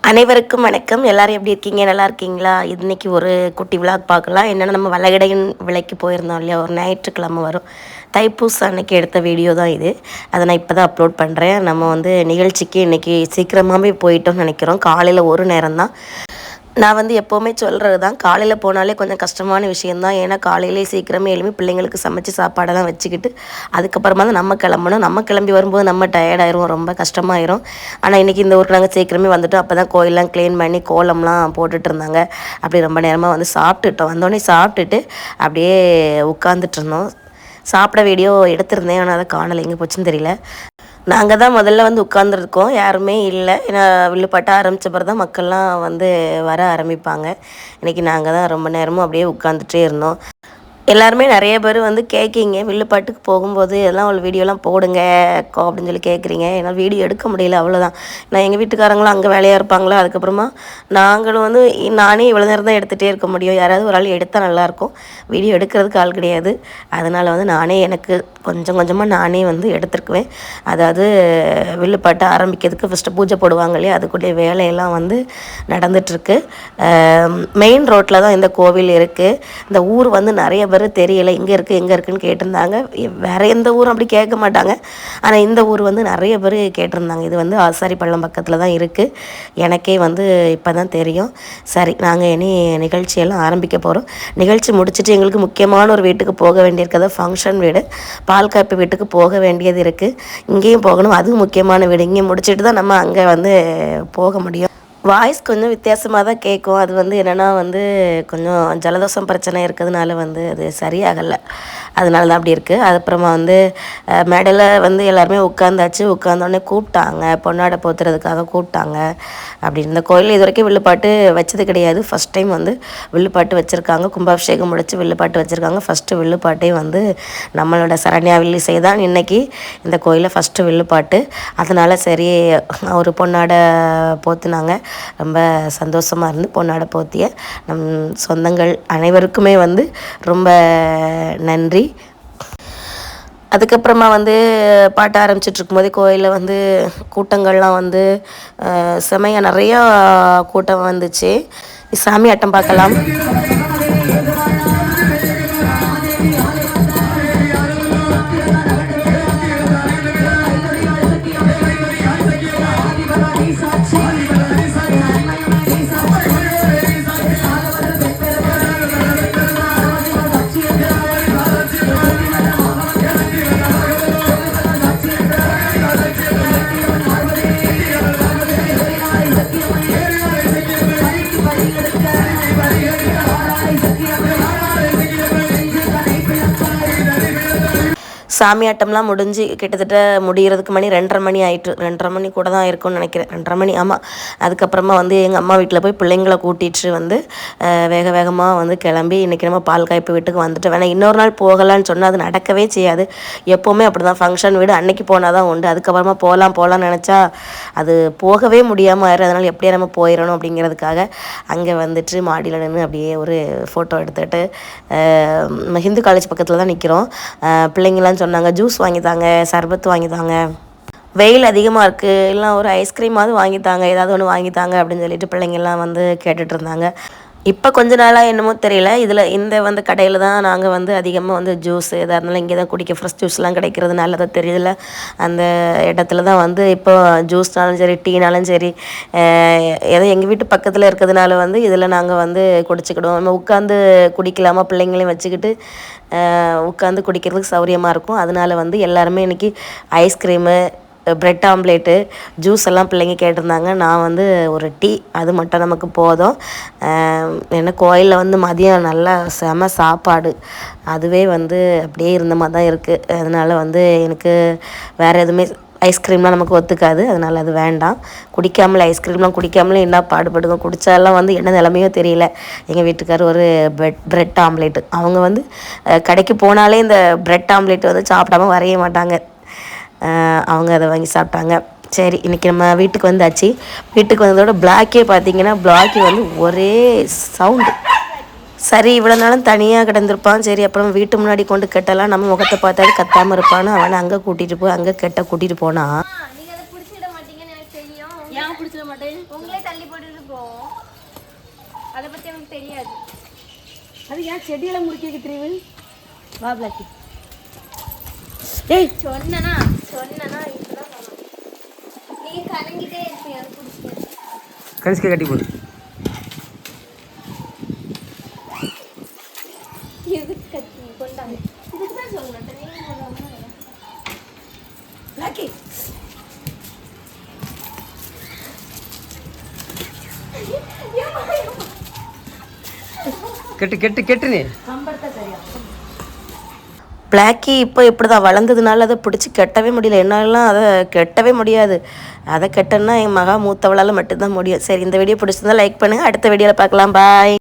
அனைவருக்கும் வணக்கம். எல்லாரும் எப்படி இருக்கீங்க? நல்லா இருக்கீங்களா? இன்னைக்கு ஒரு குட்டி விளாக் பார்க்கலாம். என்னென்னா நம்ம வல்லகடையின் விலைக்கு போயிருந்தோம் இல்லையா? ஒரு ஞாயிற்றுக்கிழமை வரும். தைப்பூசம் அன்னைக்கு எடுத்த வீடியோ தான் இது. அதை நான் இப்போ தான் அப்லோட் பண்ணுறேன். நம்ம நிகழ்ச்சிக்கு இன்றைக்கி சீக்கிரமாகவே போயிட்டோம்னு நினைக்கிறோம். காலையில் ஒரு நேரம் தான். நான் எப்போவுமே சொல்கிறது தான், காலையில் போனாலே கொஞ்சம் கஷ்டமான விஷயந்தான். ஏன்னா காலையிலே சீக்கிரமே எழுப்பி பிள்ளைங்களுக்கு சமைச்சு சாப்பாடெல்லாம் வச்சுக்கிட்டு அதுக்கப்புறமா தான் நம்ம கிளம்பணும். நம்ம கிளம்பி வரும்போது நம்ம டயர்டாயிரும், ரொம்ப கஷ்டமாயிரும். ஆனால் இன்றைக்கி இந்த ஊருக்கு நாங்கள் சீக்கிரமே வந்துவிட்டோம். அப்போ தான் கோயிலெலாம் க்ளீன் பண்ணி கோலம்லாம் போட்டுட்டு இருந்தாங்க. அப்படி ரொம்ப நேரமாக சாப்பிட்டுட்டோம். வந்தோடனே சாப்பிட்டுட்டு அப்படியே உட்காந்துட்டு இருந்தோம். சாப்பிட வீடியோ எடுத்திருந்தேன், ஆனால் அதை காணலை, எங்கே போச்சுன்னு தெரியல. நாங்கள் தான் முதல்ல உட்காந்துருக்கோம், யாருமே இல்லை. ஏன்னா வில்லுப்பாட்ட ஆரம்பித்த பிறகு தான் மக்கள்லாம் வர ஆரம்பிப்பாங்க. இன்றைக்கி நாங்கள் தான் ரொம்ப நேரமும் அப்படியே உட்காந்துட்டே இருந்தோம். எல்லாருமே நிறைய பேர் கேட்குறீங்க, வில்லுப்பாட்டுக்கு போகும்போது எல்லாம் ஒரு வீடியோலாம் போடுங்க அக்கோ அப்படின்னு சொல்லி கேட்குறீங்க. என்னால் வீடியோ எடுக்க முடியல, அவ்வளோதான். நான் எங்கள் வீட்டுக்காரங்களும் அங்கே வேலையாக இருப்பாங்களா, அதுக்கப்புறமா நாங்களும் நானே இவ்வளோ நேரம் தான் எடுத்துகிட்டே இருக்க முடியும். யாராவது ஒரு ஆள் எடுத்தால் நல்லாயிருக்கும். வீடியோ எடுக்கிறதுக்கு ஆள் கிடையாது. அதனால் நானே எனக்கு கொஞ்சம் கொஞ்சமாக நானே எடுத்துருக்குவேன். அதாவது வில்லுப்பாட்டை ஆரம்பிக்கிறதுக்கு ஃபஸ்ட்டு பூஜை போடுவாங்க இல்லையா, அதுக்குள்ளே வேலையெல்லாம் நடந்துகிட்ருக்கு. மெயின் ரோட்டில் தான் இந்த கோவில் இருக்குது. இந்த ஊர் நிறைய பேர் தெரியலை, எங்கே இருக்குன்னு கேட்டிருந்தாங்க. வேறு எந்த ஊரும் அப்படி கேட்க மாட்டாங்க, ஆனால் இந்த ஊர் நிறைய பேர் கேட்டிருந்தாங்க. இது ஆசாரிப்பள்ளம் பக்கத்தில் தான் இருக்குது. எனக்கே இப்போ தான் தெரியும். சரி, நாங்கள் இனி நிகழ்ச்சியெல்லாம் ஆரம்பிக்க போகிறோம். நிகழ்ச்சி முடிச்சுட்டு எங்களுக்கு முக்கியமான ஒரு வீட்டுக்கு போக வேண்டியிருக்கிறது, ஃபங்க்ஷன் வீடு, பால் காப்பி வீட்டுக்கு போக வேண்டியது இருக்குது. இங்கேயும் போகணும், அதுவும் முக்கியமான வீடு. இங்கே முடிச்சுட்டு தான் நம்ம அங்கே போக முடியும். வாய்ஸ் கொஞ்சம் வித்தியாசமாக தான் கேட்கும். அது என்னென்னா கொஞ்சம் ஜலதோஷம் பிரச்சனை இருக்கிறதுனால அது சரியாகலை, அதனால தான் அப்படி இருக்குது. அதுக்கப்புறமா மேடையில் எல்லாருமே உட்காந்தாச்சு. உட்காந்தோடனே கூப்பிட்டாங்க, பொன்னாடை போத்துறதுக்காக கூப்பிட்டாங்க. அப்படி இந்த கோயிலில் இது வரைக்கும் வில்லுப்பாட்டு வச்சது கிடையாது. ஃபஸ்ட் டைம் வில்லுப்பாட்டு வச்சுருக்காங்க. கும்பாபிஷேகம் முடித்து வில்லுப்பாட்டு வச்சுருக்காங்க. ஃபஸ்ட்டு வில்லுப்பாட்டே நம்மளோட சரண்யா வில்லிசை தான் இன்றைக்கி இந்த கோயிலில் ஃபஸ்ட்டு வில்லுப்பாட்டு. அதனால் சரி, ஒரு பொன்னாடை போத்துனாங்க. ரொம்ப சந்தோஷமாக இருந்து பொன்னாடை போத்திய நம் சொந்தங்கள் அனைவருக்குமே ரொம்ப நன்றி. அதுக்கப்புறமா பாட்ட ஆரம்பிச்சிட்ருக்கும்போதே கோயிலில் கூட்டங்கள்லாம் செமையாக நிறையா கூட்டம் வந்துச்சு. சாமி ஆட்டம் பார்க்கலாம். சாமியாட்டம்லாம் முடிஞ்சு கிட்டத்தட்ட முடிகிறதுக்கு மணி 2:30 மணி ஆயிட்டு. 2:30 மணி கூட தான் இருக்கும்னு நினைக்கிறேன், 2:30 மணி. ஆமாம். அதுக்கப்புறமா எங்கள் அம்மா வீட்டில் போய் பிள்ளைங்களை கூட்டிகிட்டு வேக வேகமாக கிளம்பி இன்றைக்கி நம்ம பால் காய்ப்பு வீட்டுக்கு வந்துட்டு வேணால் இன்னொரு நாள் போகலான்னு சொன்னால் அது நடக்கவே செய்யாது. எப்போவுமே அப்படி தான், ஃபங்க்ஷன் வீடு அன்னைக்கு போனால் தான் உண்டு. அதுக்கப்புறமா போகலான்னு நினச்சா அது போகவே முடியாமல் ஆயிரும். அதனால் எப்படியா நம்ம போயிடணும் அப்படிங்கிறதுக்காக அங்கே மாடியில் நின்று அப்படியே ஒரு ஃபோட்டோ எடுத்துகிட்டு ஹிந்து காலேஜ் பக்கத்தில் தான் நிற்கிறோம். பிள்ளைங்களாம் சொன்னாங்க, ஜூஸ் வாங்கித்தாங்க, சர்பத் வாங்கித்தாங்க, வெயில் அதிகமாக இருக்குது, இல்லை ஒரு ஐஸ்கிரீமாவது வாங்கித்தாங்க, ஏதாவது ஒன்று வாங்கித்தாங்க அப்படின்னு சொல்லிட்டு பிள்ளைங்கள்லாம் கேட்டுட்டு இருந்தாங்க. இப்போ கொஞ்ச நாளாக என்னமோ தெரியல, இதில் இந்த கடையில் தான் நாங்கள் அதிகமாக ஜூஸ் எதாக இருந்தாலும் இங்கே தான் குடிக்க, ஃப்ரெஷ் ஜூஸ்லாம் கிடைக்கிறதுனால தான் தெரியல. அந்த இடத்துல தான் இப்போ ஜூஸ்னாலும் சரி, டீனாலும் சரி, ஏதோ எங்கள் வீட்டு பக்கத்தில் இருக்கிறதுனால இதில் நாங்கள் குடிச்சிக்கிடுவோம். நம்ம உட்காந்து குடிக்கலாமா, பிள்ளைங்களையும் வச்சுக்கிட்டு உட்காந்து குடிக்கிறதுக்கு சௌரியமாக இருக்கும். அதனால எல்லாருமே இன்றைக்கி ஐஸ்கிரீமு, ப்ரெட் ஆம்லேட்டு, ஜூஸ் எல்லாம் பிள்ளைங்க கேட்டிருந்தாங்க. நான் ஒரு டீ, அது மட்டும் நமக்கு போதும். ஏன்னா கோயிலில் மதியம் நல்லா செம சாப்பாடு, அதுவே அப்படியே இருந்த மாதிரி தான் இருக்குது. அதனால் எனக்கு வேறு எதுவுமே ஐஸ்கிரீம்லாம் நமக்கு ஒத்துக்காது, அதனால் அது வேண்டாம். ஐஸ்கிரீம்லாம் குடிக்காமலே என்ன பாடுபடுங்க, குடித்தாலாம் என்ன நிலமையோ தெரியல. எங்கள் வீட்டுக்கார் ஒரு ப்ரெட் ஆம்லேட்டு, அவங்க கடைக்கு போனாலே இந்த ப்ரெட் ஆம்லேட் சாப்பிடாம வரைய மாட்டாங்க. அவங்க அதை வாங்கி சாப்பிட்டாங்க. சரி, இன்றைக்கி நம்ம வீட்டுக்கு வந்தாச்சு. வீட்டுக்கு வந்ததோட பிளாக்கே பார்த்திங்கன்னா, பிளாக்கி ஒரே சவுண்டு. சரி, இவ்வளோ நாளும் தனியாக கிடந்திருப்பான். சரி, அப்புறம் வீட்டு முன்னாடி கொண்டு கட்டலாம், நம்ம முகத்தை பார்த்தாலும் கத்தாமல் இருப்பான்னு அவனை அங்கே கூட்டிகிட்டு போய் அங்கே கூட்டிகிட்டு போனான். ஏன் பிடிச்சிட மாட்டேன்? உங்களே தள்ளி போட்டுட்டு போவோம். அதை பத்தி எனக்கு தெரியாது. அது ஏன் செடியெல்லாம் முடிக்க தெரியுது? வா பிளாக்கி. ஏய் சொன்னனா இப்பதான் நீங்க கலங்கிட்டே இருப்பீங்க. அது பிடிச்சிட்டு கரிசிக்க கட்டி போடு. எதுக்கு கத்தி கொண்டாங்க? இதுக்கு தான் சொல்ல மாட்டேன். நீங்க சொல்லுவாங்க பிளாக்கி. கெட்டு கெட்டு கெட்டு நீ கம்பர்த்தா சரியா? பிளாக்கி இப்போ இப்படி தான் வளர்ந்ததுனால அதை பிடிச்சி கெட்டவே முடியல. என்னாலலாம் அதை கெட்டவே முடியாது. அதை கெட்டன்னா என் மகா மூத்தவளால் மட்டும்தான் முடியும். சரி, இந்த வீடியோ பிடிச்சிருந்தா லைக் பண்ணுங்கள். அடுத்த வீடியோவில் பார்க்கலாம். பாய்.